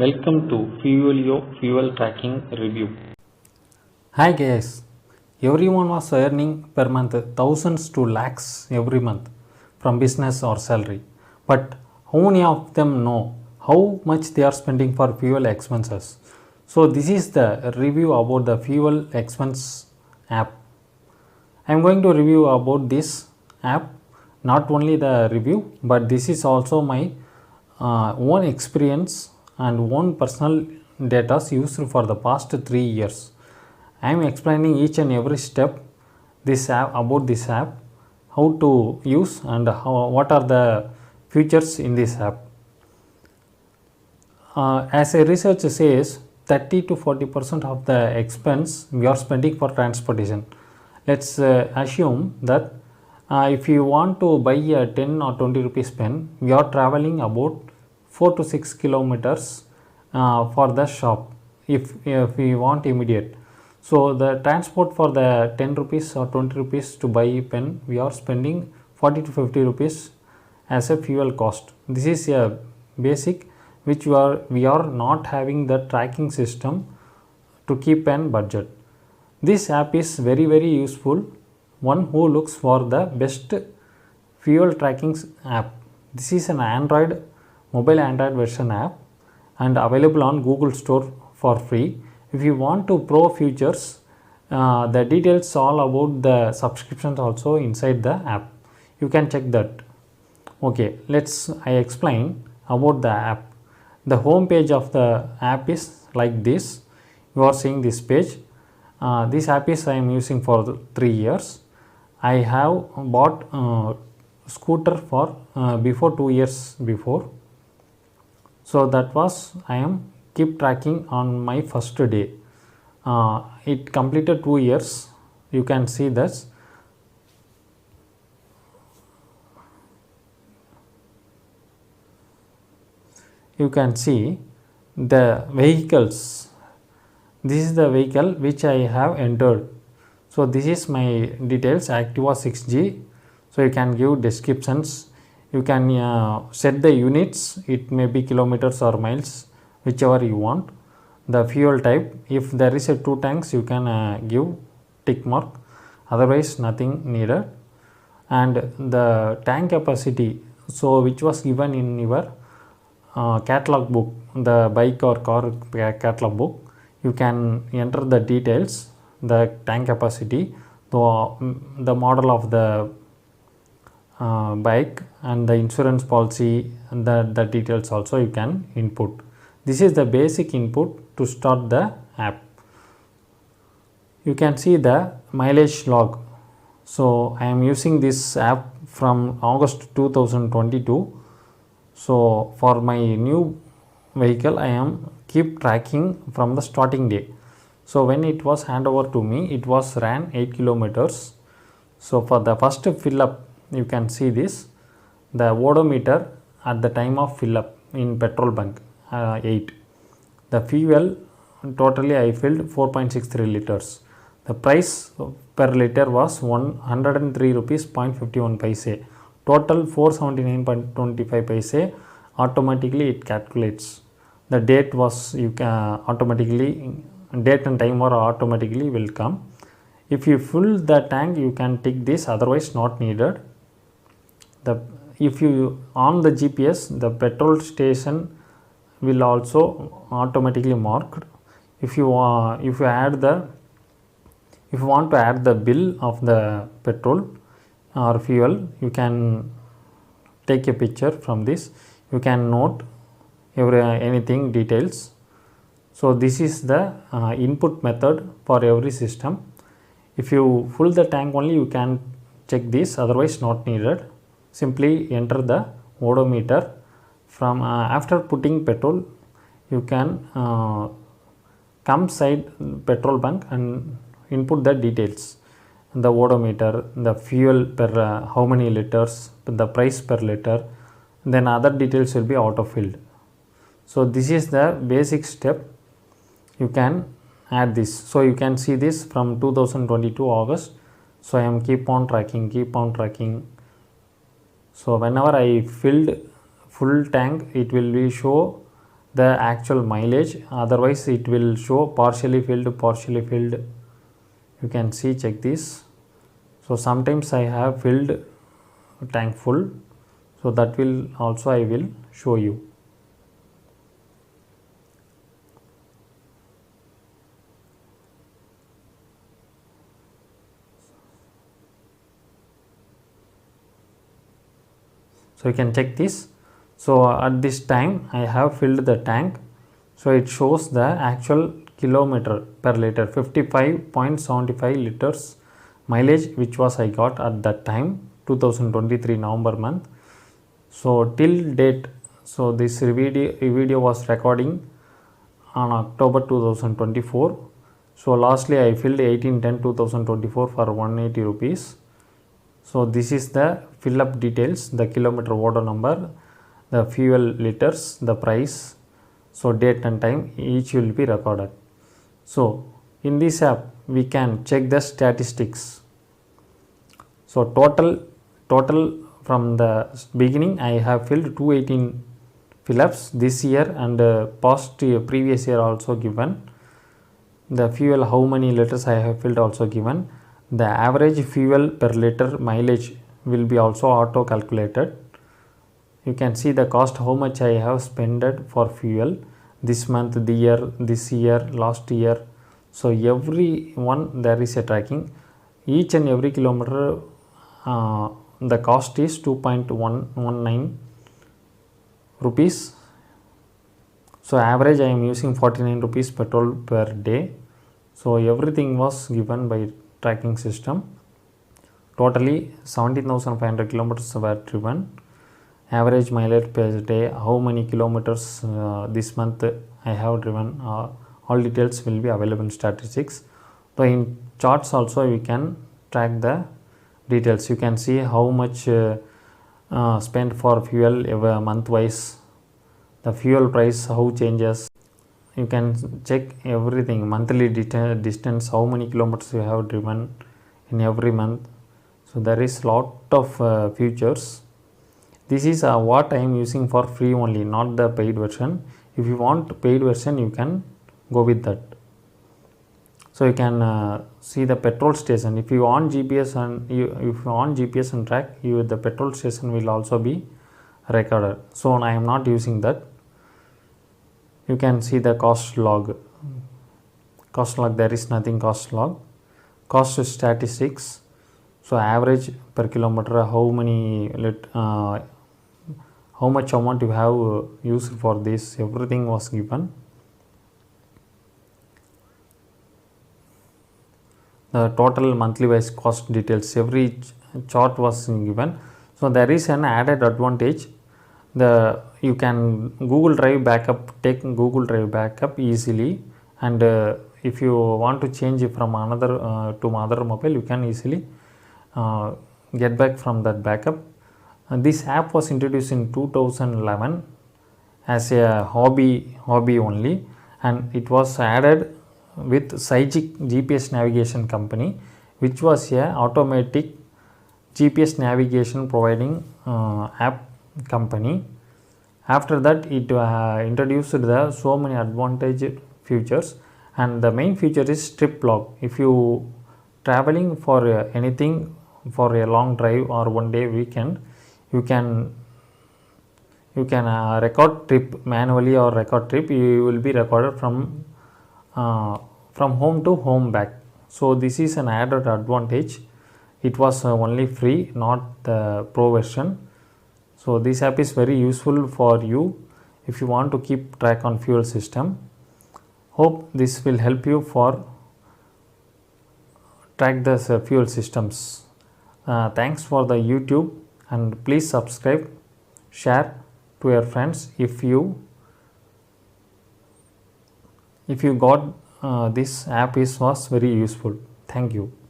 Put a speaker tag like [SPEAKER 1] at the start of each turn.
[SPEAKER 1] Welcome to Fuelio Fuel Tracking Review.
[SPEAKER 2] Hi guys, everyone was earning per month thousands to lakhs every month from business or salary. But how many of them know how much they are spending for fuel expenses? So this is the review about the fuel expense app. I am going to review about this app, not only the review, but this is also my own experience and own personal data used for the past 3 years. I am explaining each and every step this app about this app, how to use and what are the features in this app. As a research says, 30 to 40% of the expense we are spending for transportation. Let's assume that if you want to buy a 10 or 20 rupees pen, we are traveling about 4 to 6 kilometers for the shop if we want immediate. So the transport for the 10 rupees or 20 rupees to buy a pen, we are spending 40 to 50 rupees as a fuel cost. This is a basic which we are not having the tracking system to keep an budget. This app is very useful. One who looks for the best fuel tracking app. This is an mobile Android version app and available on Google Store for free. If you want to pro features, the details all about the subscriptions also inside the app. You can check that. Okay, I explain about the app. The home page of the app is like this. You are seeing this page. This app is I am using for 3 years. I have bought scooter for before 2 years before. So that was I am keep tracking on my first day. It completed 2 years. You can see this. You can see the vehicles. This is the vehicle which I have entered. So this is my details, Activa 6G. So you can give descriptions. You can set the units. It may be kilometers or miles, whichever you want. The fuel type, if there is a 2 tanks, you can give tick mark. Otherwise nothing needed. And the tank capacity, so which was given in your catalog book, the bike or car catalog book, you can enter the details, the tank capacity, the model of the bike and the insurance policy, and the details also you can input. This is the basic input to start the app. You can see the mileage log. So I am using this app from August 2022. So for my new vehicle, I am keep tracking from the starting day. So when it was hand over to me, it was ran 8 kilometers. So for the first fill up, you can see this, the odometer at the time of fill up in petrol bunk 8. The fuel totally I filled 4.63 liters. The price per liter was 103 rupees 0.51 paise. Total 479.25 paise. Automatically it calculates. The date was date and time or automatically will come. If you fill the tank, you can tick this, otherwise not needed. If you on the GPS, the petrol station will also automatically marked. If you want to add the bill of the petrol or fuel, you can take a picture from this. You can note anything details. So this is the input method for every system. If you fill the tank only, you can check this, otherwise not needed. Simply enter the odometer. From after putting petrol, you can come side petrol bunk and input the details, the odometer, the fuel per how many liters, the price per liter, then other details will be auto filled. So this is the basic step. You can add this. So you can see this from 2022 August. So I am keep on tracking. So whenever I filled full tank, it will be show the actual mileage, otherwise it will show partially filled. You can see, check this. So sometimes I have filled tank full, so that will also I will show you. So you can check this. So at this time I have filled the tank, so it shows the actual kilometer per liter 55.75 liters mileage, which was I got at that time 2023 November month. So till date, so this video was recording on October 2024. So lastly I filled 18/10/2024 for 180 rupees. So this is the fill up details, the kilometer order number, the fuel liters, the price, so date and time, each will be recorded. So in this app we can check the statistics. So total from the beginning I have filled 218 fill-ups this year, and previous year also given. The fuel, how many liters I have filled, also given. The average fuel per liter mileage will be also auto calculated. You can see the cost, how much I have spent for fuel this month, this year, last year. So every one there is a tracking. Each and every kilometer the cost is 2.119 rupees. So average I am using 49 rupees petrol per day. So everything was given by tracking system. Totally 17,500 kilometers were driven. Average mileage per day, how many kilometers this month I have driven, all details will be available in statistics. So in charts also you can track the details. You can see how much spent for fuel every month wise, the fuel price how changes. You can check everything, monthly distance, how many kilometers you have driven in every month. So there is lot of features. This is what I am using for free only, not the paid version. If you want paid version, you can go with that. So you can see the petrol station. If you on GPS and if you on GPS and track, the petrol station will also be recorded. So I am not using that. You can see the cost log. There is nothing cost log. Cost statistics. So average per kilometer, how much amount you have used for this, everything was given. The total monthly wise cost details, every chart was given. So there is an added advantage. You can Google Drive backup, take Google Drive backup easily, and if you want to change it from another to other mobile, you can easily get back from that backup. This app was introduced in 2011 as a hobby only, and it was added with sygic GPS navigation company, which was a automatic GPS navigation providing app company. After that it introduced the so many advantage features, and the main feature is trip log. If you traveling for anything, for a long drive or one day weekend, you can record trip manually or record trip. You will be recorded from home to home back. So this is an added advantage. It was only free, not the pro version. So this app is very useful for you if you want to keep track on fuel system. Hope this will help you for track the fuel systems. Thanks for the YouTube, and please subscribe, share to your friends if you got this app was very useful. Thank you.